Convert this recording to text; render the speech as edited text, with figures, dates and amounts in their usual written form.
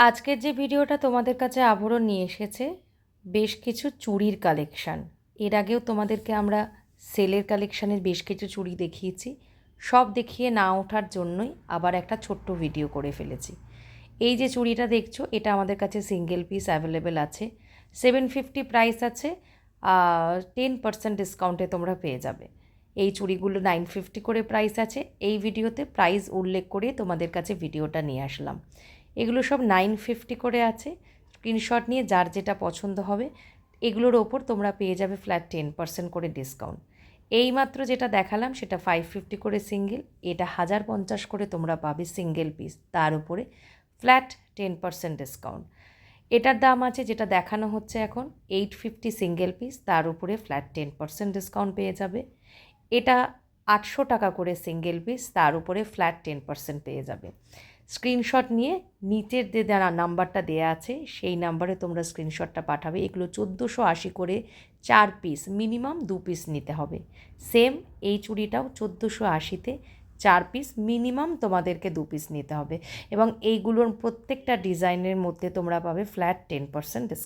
আজকের যে ভিডিওটা তোমাদের কাছে আবারও নিয়ে এসেছে বেশ কিছু চুড়ির কালেকশান। এর আগেও তোমাদেরকে আমরা সেলের কালেকশানের বেশ কিছু চুড়ি দেখিয়েছি। সব দেখিয়ে না ওঠার জন্যই আবার একটা ছোট্ট ভিডিও করে ফেলেছি। এই যে চুড়িটা দেখছো এটা আমাদের কাছে সিঙ্গেল পিস অ্যাভেলেবেল আছে। 750 প্রাইস আছে, 10% ডিসকাউন্টে তোমরা পেয়ে যাবে। এই চুড়িগুলো 950 করে প্রাইস আছে। এই ভিডিওতে প্রাইস উল্লেখ করে তোমাদের কাছে ভিডিওটা নিয়ে আসলাম। এগুলো সব 950 করে আছে। স্ক্রিনশট নিয়ে যার যেটা পছন্দ হবে এগুলোর ওপর তোমরা পেয়ে যাবে ফ্ল্যাট 10% করে ডিসকাউন্ট। এইমাত্র যেটা দেখালাম সেটা 550 করে সিঙ্গেল, এটা 1050 করে তোমরা পাবে সিঙ্গেল পিস, তার উপরে ফ্ল্যাট 10% ডিসকাউন্ট। এটার দাম আছে যেটা দেখানো হচ্ছে এখন 850 সিঙ্গেল পিস, তার উপরে ফ্ল্যাট 10% ডিসকাউন্ট পেয়ে যাবে। এটা 800 টাকা করে সিঙ্গেল পিস, তার উপরে ফ্ল্যাট 10% পেয়ে যাবে। স্ক্রিনশট নিয়ে নিচের যে নাম্বারটা দেয়া আছে সেই নাম্বারে তোমরা স্ক্রিনশটটা পাঠাবে। এগুলো 1480 করে 4 পিস, মিনিমাম 2 পিস নিতে হবে। সেম এই চুড়িটাও 1480-তে 4 পিস, মিনিমাম তোমাদেরকে 2 পিস নিতে হবে। এবং এইগুলোর প্রত্যেকটা ডিজাইনের মধ্যে তোমরা পাবে ফ্ল্যাট 10% ডিসকাউন্ট।